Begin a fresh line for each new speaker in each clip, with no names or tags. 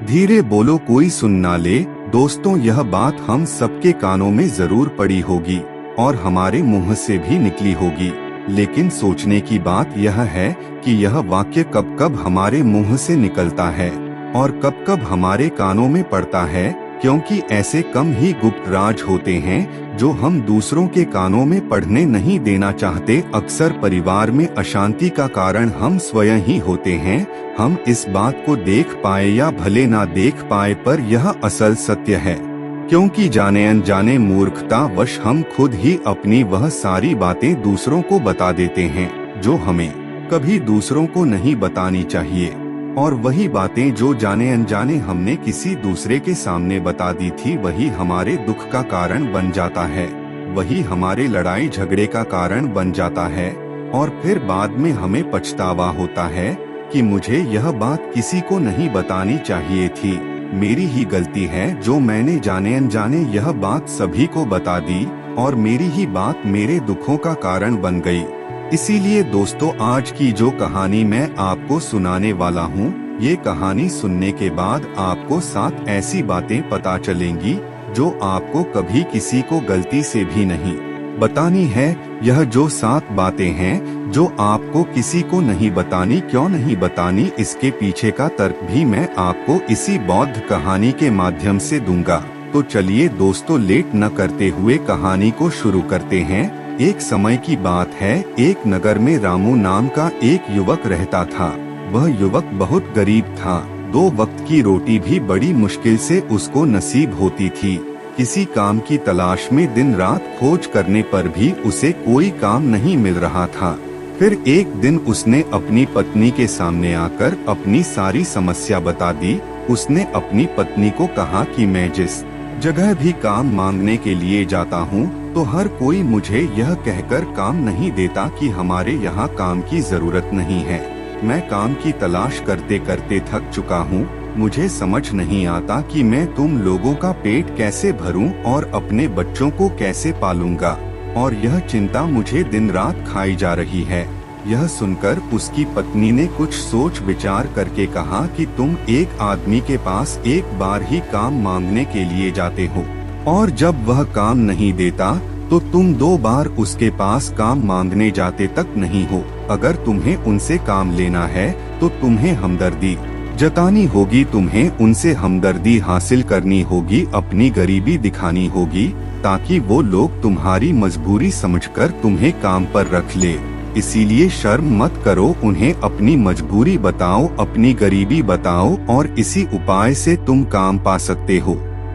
धीरे बोलो, कोई सुन ना ले। दोस्तों, यह बात हम सबके कानों में जरूर पड़ी होगी और हमारे मुंह से भी निकली होगी, लेकिन सोचने की बात यह है कि यह वाक्य कब कब हमारे मुंह से निकलता है और कब कब हमारे कानों में पड़ता है, क्योंकि ऐसे कम ही गुप्त राज होते हैं जो हम दूसरों के कानों में पढ़ने नहीं देना चाहते। अक्सर परिवार में अशांति का कारण हम स्वयं ही होते हैं। हम इस बात को देख पाए या भले ना देख पाए, पर यह असल सत्य है, क्योंकि जाने अनजाने मूर्खता वश हम खुद ही अपनी वह सारी बातें दूसरों को बता देते हैं जो हमें कभी दूसरों को नहीं बतानी चाहिए। और वही बातें जो जाने अनजाने हमने किसी दूसरे के सामने बता दी थी, वही हमारे दुख का कारण बन जाता है, वही हमारे लड़ाई झगड़े का कारण बन जाता है। और फिर बाद में हमें पछतावा होता है कि मुझे यह बात किसी को नहीं बतानी चाहिए थी, मेरी ही गलती है जो मैंने जाने अनजाने यह बात सभी को बता दी और मेरी ही बात मेरे दुखों का कारण बन गई। इसीलिए दोस्तों, आज की जो कहानी मैं आपको सुनाने वाला हूँ, ये कहानी सुनने के बाद आपको 7 ऐसी बातें पता चलेंगी जो आपको कभी किसी को गलती से भी नहीं बतानी है। यह जो 7 बातें हैं जो आपको किसी को नहीं बतानी, क्यों नहीं बतानी, इसके पीछे का तर्क भी मैं आपको इसी बौद्ध कहानी के माध्यम से दूंगा। तो चलिए दोस्तों, लेट न करते हुए कहानी को शुरू करते हैं। एक समय की बात है, एक नगर में रामू नाम का एक युवक रहता था। वह युवक बहुत गरीब था, 2 वक्त की रोटी भी बड़ी मुश्किल से उसको नसीब होती थी। किसी काम की तलाश में दिन रात खोज करने पर भी उसे कोई काम नहीं मिल रहा था। फिर एक दिन उसने अपनी पत्नी के सामने आकर अपनी सारी समस्या बता दी। उसने अपनी पत्नी को कहा कि मैं जिस जगह भी काम मांगने के लिए जाता हूँ तो हर कोई मुझे यह कहकर काम नहीं देता कि हमारे यहाँ काम की जरूरत नहीं है। मैं काम की तलाश करते करते थक चुका हूँ। मुझे समझ नहीं आता कि मैं तुम लोगों का पेट कैसे भरूं और अपने बच्चों को कैसे पालूंगा, और यह चिंता मुझे दिन रात खाई जा रही है। यह सुनकर उसकी पत्नी ने कुछ सोच विचार करके कहा कि तुम एक आदमी के पास एक बार ही काम मांगने के लिए जाते हो और जब वह काम नहीं देता तो तुम 2 बार उसके पास काम मांगने जाते तक नहीं हो। अगर तुम्हें उनसे काम लेना है तो तुम्हें हमदर्दी जतानी होगी, तुम्हें उनसे हमदर्दी हासिल करनी होगी, अपनी गरीबी दिखानी होगी, ताकि वो लोग तुम्हारी मजबूरी समझकर तुम्हें काम पर रख ले। इसीलिए शर्म मत करो, उन्हें अपनी मजबूरी बताओ, अपनी गरीबी बताओ और इसी उपाय से तुम काम पा सकते हो।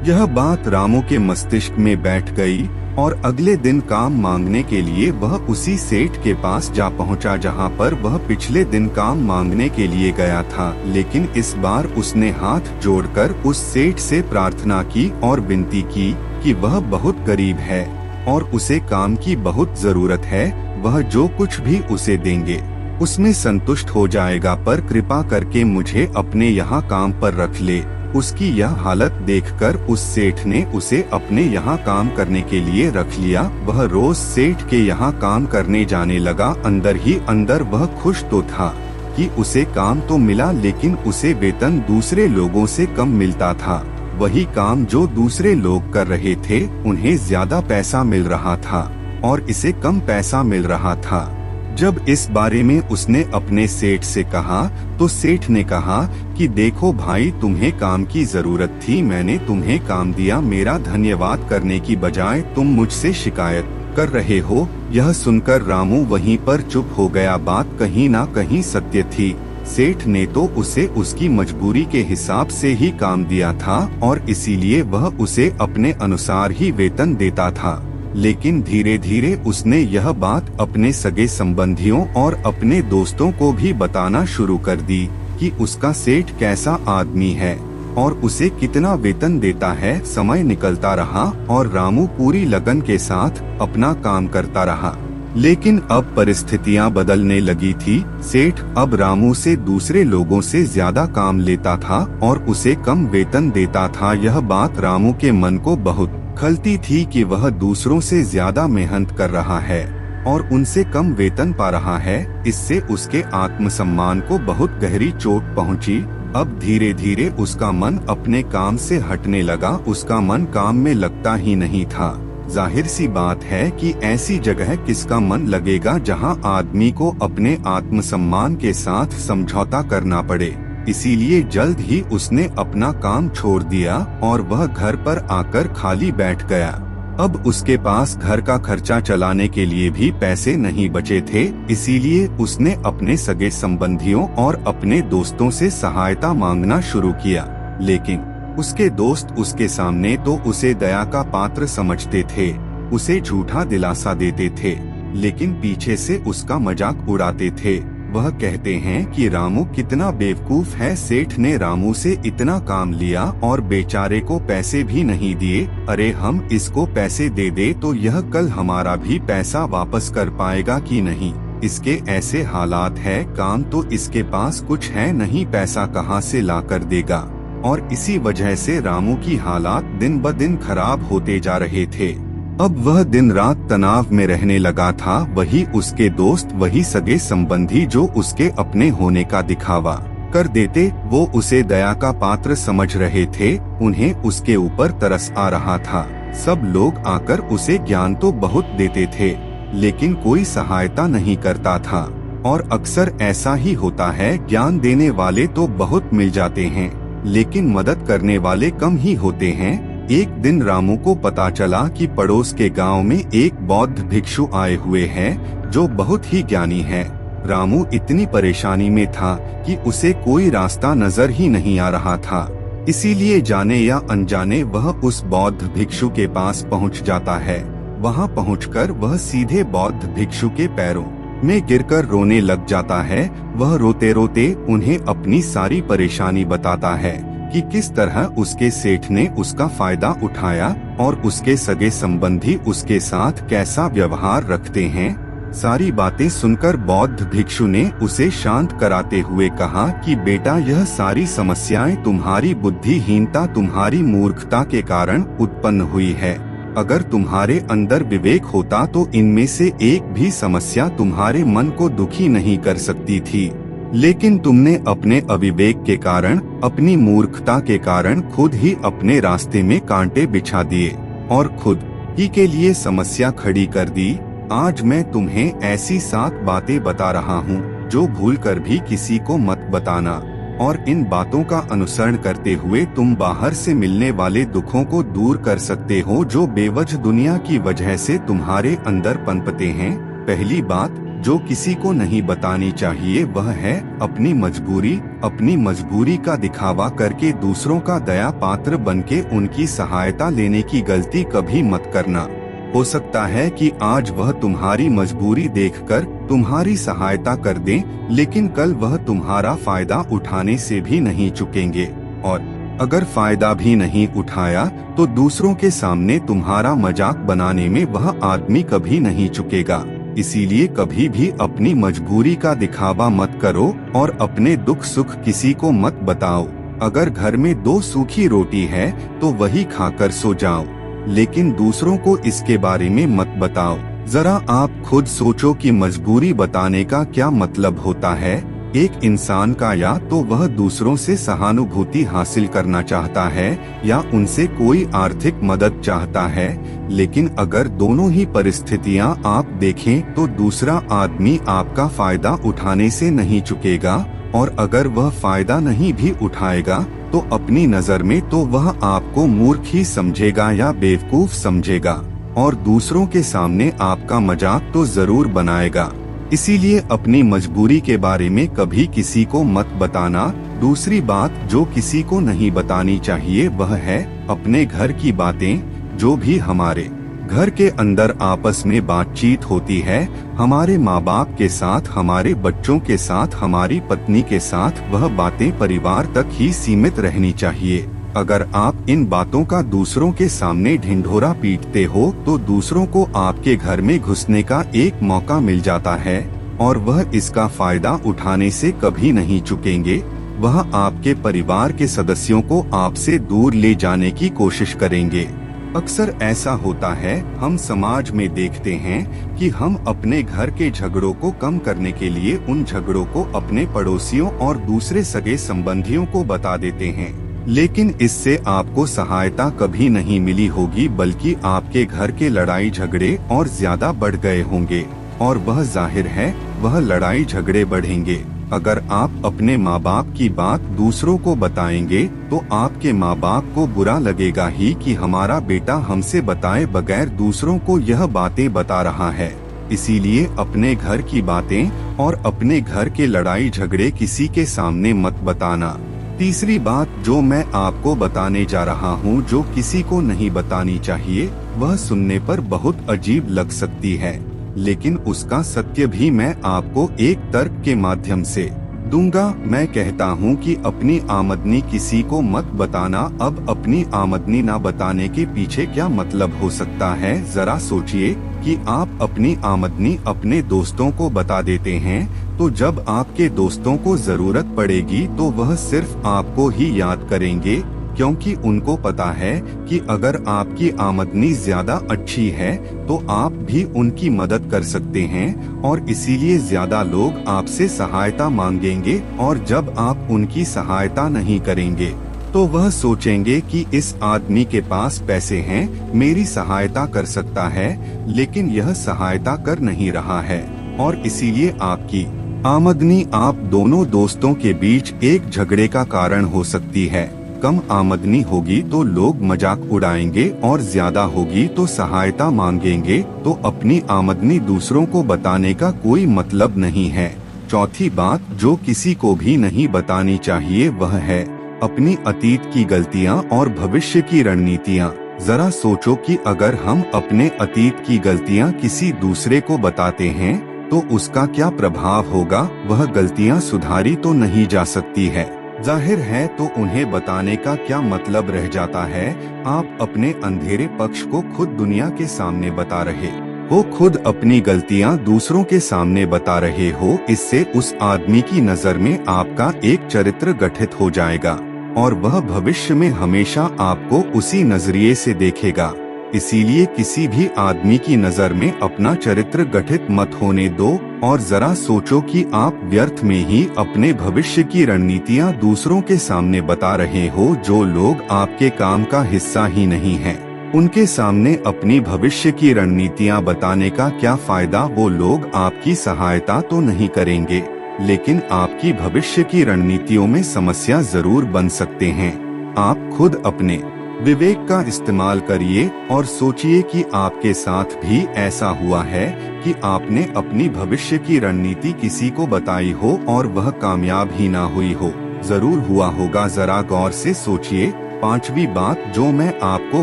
यह बात रामू के मस्तिष्क में बैठ गई और अगले दिन काम मांगने के लिए वह उसी सेठ के पास जा पहुंचा जहां पर वह पिछले दिन काम मांगने के लिए गया था। लेकिन इस बार उसने हाथ जोड़कर उस सेठ से प्रार्थना की और विनती की कि वह बहुत गरीब है और उसे काम की बहुत जरूरत है। वह जो कुछ भी उसे देंगे उसमें संतुष्ट हो जाएगा, पर कृपा करके मुझे अपने यहाँ काम पर रख ले। उसकी यह हालत देखकर उस सेठ ने उसे अपने यहाँ काम करने के लिए रख लिया। वह रोज सेठ के यहाँ काम करने जाने लगा। अंदर ही अंदर वह खुश तो था कि उसे काम तो मिला, लेकिन उसे वेतन दूसरे लोगों से कम मिलता था। वही काम जो दूसरे लोग कर रहे थे उन्हें ज्यादा पैसा मिल रहा था और इसे कम पैसा मिल रहा था। जब इस बारे में उसने अपने सेठ से कहा तो सेठ ने कहा कि देखो भाई, तुम्हें काम की जरूरत थी, मैंने तुम्हें काम दिया, मेरा धन्यवाद करने की बजाय तुम मुझसे शिकायत कर रहे हो। यह सुनकर रामू वहीं पर चुप हो गया। बात कहीं ना कहीं सत्य थी। सेठ ने तो उसे उसकी मजबूरी के हिसाब से ही काम दिया था और इसीलिए वह उसे अपने अनुसार ही वेतन देता था। लेकिन धीरे धीरे उसने यह बात अपने सगे संबंधियों और अपने दोस्तों को भी बताना शुरू कर दी कि उसका सेठ कैसा आदमी है और उसे कितना वेतन देता है। समय निकलता रहा और रामू पूरी लगन के साथ अपना काम करता रहा, लेकिन अब परिस्थितियां बदलने लगी थी। सेठ अब रामू से दूसरे लोगों से ज्यादा काम लेता था और उसे कम वेतन देता था। यह बात रामू के मन को बहुत खलती थी कि वह दूसरों से ज्यादा मेहनत कर रहा है और उनसे कम वेतन पा रहा है। इससे उसके आत्मसम्मान को बहुत गहरी चोट पहुंची। अब धीरे धीरे उसका मन अपने काम से हटने लगा, उसका मन काम में लगता ही नहीं था। जाहिर सी बात है कि ऐसी जगह किसका मन लगेगा जहां आदमी को अपने आत्मसम्मान के साथ समझौता करना पड़े। इसीलिए जल्द ही उसने अपना काम छोड़ दिया और वह घर पर आकर खाली बैठ गया। अब उसके पास घर का खर्चा चलाने के लिए भी पैसे नहीं बचे थे। इसीलिए उसने अपने सगे संबंधियों और अपने दोस्तों से सहायता मांगना शुरू किया। लेकिन उसके दोस्त उसके सामने तो उसे दया का पात्र समझते थे, उसे झूठा दिलासा देते थे, लेकिन पीछे से उसका मजाक उड़ाते थे। वह कहते हैं कि रामू कितना बेवकूफ है, सेठ ने रामू से इतना काम लिया और बेचारे को पैसे भी नहीं दिए। अरे हम इसको पैसे दे दे तो यह कल हमारा भी पैसा वापस कर पाएगा कि नहीं। इसके ऐसे हालात है, काम तो इसके पास कुछ है नहीं, पैसा कहाँ से ला कर देगा। और इसी वजह से रामू की हालात दिन ब दिन खराब होते जा रहे थे। अब वह दिन रात तनाव में रहने लगा था। वही उसके दोस्त, वही सगे संबंधी जो उसके अपने होने का दिखावा कर देते, वो उसे दया का पात्र समझ रहे थे। उन्हें उसके ऊपर तरस आ रहा था। सब लोग आकर उसे ज्ञान तो बहुत देते थे, लेकिन कोई सहायता नहीं करता था। और अक्सर ऐसा ही होता है, ज्ञान देने वाले तो बहुत मिल जाते हैं, लेकिन मदद करने वाले कम ही होते हैं। एक दिन रामू को पता चला कि पड़ोस के गांव में एक बौद्ध भिक्षु आए हुए हैं जो बहुत ही ज्ञानी है। रामू इतनी परेशानी में था कि उसे कोई रास्ता नजर ही नहीं आ रहा था। इसीलिए जाने या अनजाने वह उस बौद्ध भिक्षु के पास पहुंच जाता है। वहां पहुंचकर वह सीधे बौद्ध भिक्षु के पैरों में गिरकर रोने लग जाता है। वह रोते रोते उन्हें अपनी सारी परेशानी बताता है कि किस तरह उसके सेठ ने उसका फायदा उठाया और उसके सगे संबंधी उसके साथ कैसा व्यवहार रखते हैं। सारी बातें सुनकर बौद्ध भिक्षु ने उसे शांत कराते हुए कहा कि बेटा, यह सारी समस्याएं तुम्हारी बुद्धिहीनता, तुम्हारी मूर्खता के कारण उत्पन्न हुई है। अगर तुम्हारे अंदर विवेक होता तो इनमें से एक भी समस्या तुम्हारे मन को दुखी नहीं कर सकती थी, लेकिन तुमने अपने अविवेक के कारण, अपनी मूर्खता के कारण खुद ही अपने रास्ते में कांटे बिछा दिए और खुद ही के लिए समस्या खड़ी कर दी। आज मैं तुम्हें ऐसी 7 बातें बता रहा हूँ जो भूलकर भी किसी को मत बताना, और इन बातों का अनुसरण करते हुए तुम बाहर से मिलने वाले दुखों को दूर कर सकते हो जो बेवजह दुनिया की वजह से तुम्हारे अंदर पनपते हैं। पहली बात जो किसी को नहीं बतानी चाहिए वह है अपनी मजबूरी। अपनी मजबूरी का दिखावा करके दूसरों का दया पात्र बनके उनकी सहायता लेने की गलती कभी मत करना। हो सकता है कि आज वह तुम्हारी मजबूरी देखकर तुम्हारी सहायता कर दें, लेकिन कल वह तुम्हारा फायदा उठाने से भी नहीं चूकेंगे, और अगर फायदा भी नहीं उठाया तो दूसरों के सामने तुम्हारा मजाक बनाने में वह आदमी कभी नहीं चूकेगा। इसीलिए कभी भी अपनी मजबूरी का दिखावा मत करो और अपने दुख सुख किसी को मत बताओ। अगर घर में 2 सूखी रोटी है तो वही खाकर सो जाओ, लेकिन दूसरों को इसके बारे में मत बताओ। जरा आप खुद सोचो कि मजबूरी बताने का क्या मतलब होता है। एक इंसान का या तो वह दूसरों से सहानुभूति हासिल करना चाहता है या उनसे कोई आर्थिक मदद चाहता है, लेकिन अगर दोनों ही परिस्थितियां आप देखें तो दूसरा आदमी आपका फायदा उठाने से नहीं चूकेगा, और अगर वह फायदा नहीं भी उठाएगा तो अपनी नजर में तो वह आपको मूर्ख ही समझेगा या बेवकूफ समझेगा, और दूसरों के सामने आपका मजाक तो जरूर बनाएगा। इसीलिए अपनी मजबूरी के बारे में कभी किसी को मत बताना। दूसरी बात जो किसी को नहीं बतानी चाहिए वह है अपने घर की बातें। जो भी हमारे घर के अंदर आपस में बातचीत होती है, हमारे माँ बाप के साथ, हमारे बच्चों के साथ, हमारी पत्नी के साथ, वह बातें परिवार तक ही सीमित रहनी चाहिए। अगर आप इन बातों का दूसरों के सामने ढिंढोरा पीटते हो तो दूसरों को आपके घर में घुसने का एक मौका मिल जाता है, और वह इसका फायदा उठाने से कभी नहीं चूकेंगे। वह आपके परिवार के सदस्यों को आपसे दूर ले जाने की कोशिश करेंगे। अक्सर ऐसा होता है, हम समाज में देखते हैं कि हम अपने घर के झगड़ों को कम करने के लिए उन झगड़ों को अपने पड़ोसियों और दूसरे सगे संबंधियों को बता देते हैं, लेकिन इससे आपको सहायता कभी नहीं मिली होगी, बल्कि आपके घर के लड़ाई झगड़े और ज्यादा बढ़ गए होंगे। और वह जाहिर है, वह लड़ाई झगड़े बढ़ेंगे। अगर आप अपने माँ बाप की बात दूसरों को बताएंगे तो आपके माँ बाप को बुरा लगेगा ही कि हमारा बेटा हमसे बताए बगैर दूसरों को यह बातें बता रहा है। इसीलिए अपने घर की बातें और अपने घर के लड़ाई झगड़े किसी के सामने मत बताना। तीसरी बात जो मैं आपको बताने जा रहा हूँ, जो किसी को नहीं बतानी चाहिए, वह सुनने पर बहुत अजीब लग सकती है, लेकिन उसका सत्य भी मैं आपको एक तर्क के माध्यम से दूंगा। मैं कहता हूँ कि अपनी आमदनी किसी को मत बताना। अब अपनी आमदनी ना बताने के पीछे क्या मतलब हो सकता है? जरा सोचिए कि आप अपनी आमदनी अपने दोस्तों को बता देते हैं, तो जब आपके दोस्तों को जरूरत पड़ेगी तो वह सिर्फ आपको ही याद करेंगे, क्योंकि उनको पता है कि अगर आपकी आमदनी ज्यादा अच्छी है तो आप भी उनकी मदद कर सकते हैं, और इसीलिए ज्यादा लोग आपसे सहायता मांगेंगे। और जब आप उनकी सहायता नहीं करेंगे तो वह सोचेंगे कि इस आदमी के पास पैसे हैं, मेरी सहायता कर सकता है, लेकिन यह सहायता कर नहीं रहा है, और इसीलिए आपकी आमदनी आप दोनों दोस्तों के बीच एक झगड़े का कारण हो सकती है। कम आमदनी होगी तो लोग मजाक उड़ाएंगे, और ज्यादा होगी तो सहायता मांगेंगे, तो अपनी आमदनी दूसरों को बताने का कोई मतलब नहीं है। चौथी बात जो किसी को भी नहीं बतानी चाहिए वह है अपनी अतीत की गलतियां और भविष्य की रणनीतियां। जरा सोचो कि अगर हम अपने अतीत की गलतियां किसी दूसरे को बताते हैं तो उसका क्या प्रभाव होगा? वह गलतियां सुधारी तो नहीं जा सकती है, जाहिर है, तो उन्हें बताने का क्या मतलब रह जाता है? आप अपने अंधेरे पक्ष को खुद दुनिया के सामने बता रहे हो, खुद अपनी गलतियां दूसरों के सामने बता रहे हो। इससे उस आदमी की नजर में आपका एक चरित्र गठित हो जाएगा, और वह भविष्य में हमेशा आपको उसी नजरिए से देखेगा। इसीलिए किसी भी आदमी की नजर में अपना चरित्र गठित मत होने दो, और जरा सोचो कि आप व्यर्थ में ही अपने भविष्य की रणनीतियां दूसरों के सामने बता रहे हो। जो लोग आपके काम का हिस्सा ही नहीं हैं, उनके सामने अपनी भविष्य की रणनीतियां बताने का क्या फायदा? वो लोग आपकी सहायता तो नहीं करेंगे, लेकिन आपकी भविष्य की रणनीतियों में समस्या जरूर बन सकते हैं। आप खुद अपने विवेक का इस्तेमाल करिए और सोचिए कि आपके साथ भी ऐसा हुआ है कि आपने अपनी भविष्य की रणनीति किसी को बताई हो और वह कामयाब ही ना हुई हो। जरूर हुआ होगा, जरा गौर से सोचिए। पांचवी बात जो मैं आपको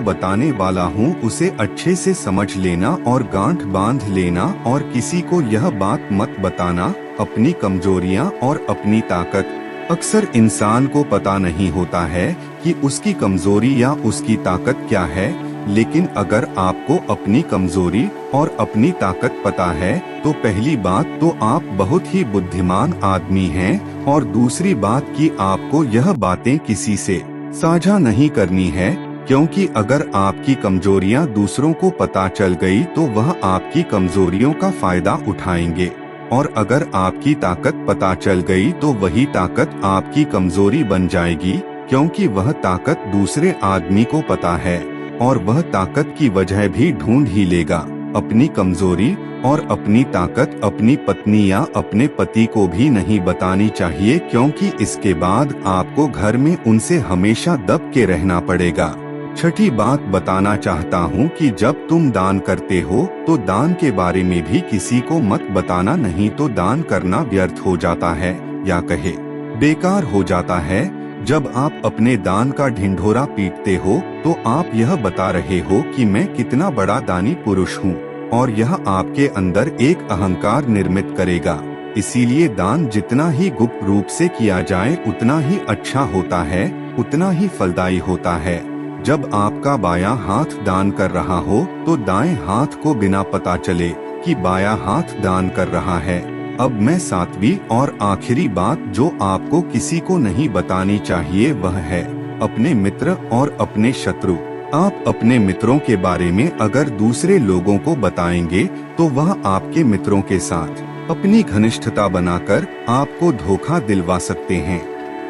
बताने वाला हूँ उसे अच्छे से समझ लेना और गांठ बांध लेना, और किसी को यह बात मत बताना अपनी कमजोरियाँ और अपनी ताकत। अक्सर इंसान को पता नहीं होता है कि उसकी कमजोरी या उसकी ताकत क्या है, लेकिन अगर आपको अपनी कमजोरी और अपनी ताकत पता है तो पहली बात तो आप बहुत ही बुद्धिमान आदमी हैं, और दूसरी बात कि आपको यह बातें किसी से साझा नहीं करनी है, क्योंकि अगर आपकी कमजोरियां दूसरों को पता चल गई तो वह आपकी कमजोरियों का फायदा उठाएंगे, और अगर आपकी ताकत पता चल गई तो वही ताकत आपकी कमजोरी बन जाएगी, क्योंकि वह ताकत दूसरे आदमी को पता है, और वह ताकत की वजह भी ढूंढ ही लेगा। अपनी कमजोरी और अपनी ताकत अपनी पत्नी या अपने पति को भी नहीं बतानी चाहिए, क्योंकि इसके बाद आपको घर में उनसे हमेशा दब के रहना पड़ेगा। छठी बात बताना चाहता हूँ कि जब तुम दान करते हो तो दान के बारे में भी किसी को मत बताना, नहीं तो दान करना व्यर्थ हो जाता है, या कहे बेकार हो जाता है। जब आप अपने दान का ढिंढोरा पीटते हो तो आप यह बता रहे हो कि मैं कितना बड़ा दानी पुरुष हूँ, और यह आपके अंदर एक अहंकार निर्मित करेगा। इसीलिए दान जितना ही गुप्त रूप से किया जाए उतना ही अच्छा होता है, उतना ही फलदायी होता है। जब आपका बायां हाथ दान कर रहा हो तो दाएं हाथ को बिना पता चले कि बायां हाथ दान कर रहा है। अब मैं सातवीं और आखिरी बात जो आपको किसी को नहीं बतानी चाहिए वह है अपने मित्र और अपने शत्रु आप अपने मित्रों के बारे में अगर दूसरे लोगों को बताएंगे तो वह आपके मित्रों के साथ अपनी घनिष्ठता बनाकर आपको धोखा दिलवा सकते हैं।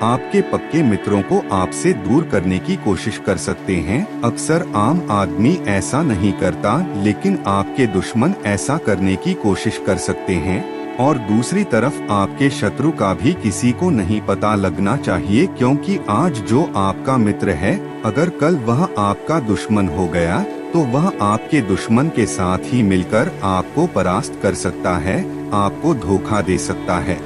आपके पक्के मित्रों को आपसे दूर करने की कोशिश कर सकते हैं। अक्सर आम आदमी ऐसा नहीं करता, लेकिन आपके दुश्मन ऐसा करने की कोशिश कर सकते हैं। और दूसरी तरफ आपके शत्रु का भी किसी को नहीं पता लगना चाहिए, क्योंकि आज जो आपका मित्र है, अगर कल वह आपका दुश्मन हो गया तो वह आपके दुश्मन के साथ ही मिलकर आपको परास्त कर सकता है, आपको धोखा दे सकता है।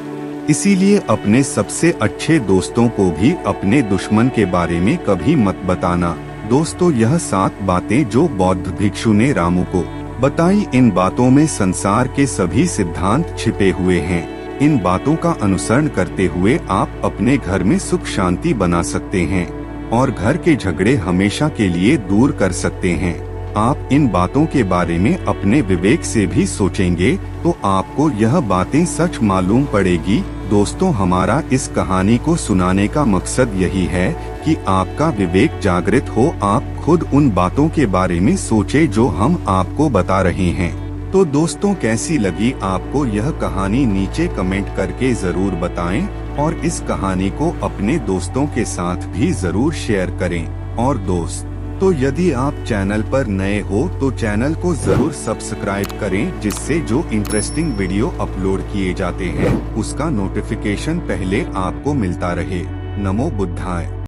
इसीलिए अपने सबसे अच्छे दोस्तों को भी अपने दुश्मन के बारे में कभी मत बताना। दोस्तों, यह 7 बातें जो बौद्ध भिक्षु ने रामू को बताई, इन बातों में संसार के सभी सिद्धांत छिपे हुए हैं। इन बातों का अनुसरण करते हुए आप अपने घर में सुख शांति बना सकते हैं और घर के झगड़े हमेशा के लिए दूर कर सकते हैं। आप इन बातों के बारे में अपने विवेक से भी सोचेंगे तो आपको यह बातें सच मालूम पड़ेगी। दोस्तों, हमारा इस कहानी को सुनाने का मकसद यही है कि आपका विवेक जागृत हो, आप खुद उन बातों के बारे में सोचें जो हम आपको बता रहे हैं। तो दोस्तों, कैसी लगी आपको यह कहानी, नीचे कमेंट करके जरूर बताएं और इस कहानी को अपने दोस्तों के साथ भी जरूर शेयर करें। और दोस्त, तो यदि आप चैनल पर नए हो तो चैनल को जरूर सब्सक्राइब करें, जिससे जो इंटरेस्टिंग वीडियो अपलोड किए जाते हैं उसका नोटिफिकेशन पहले आपको मिलता रहे। नमो बुद्धाय।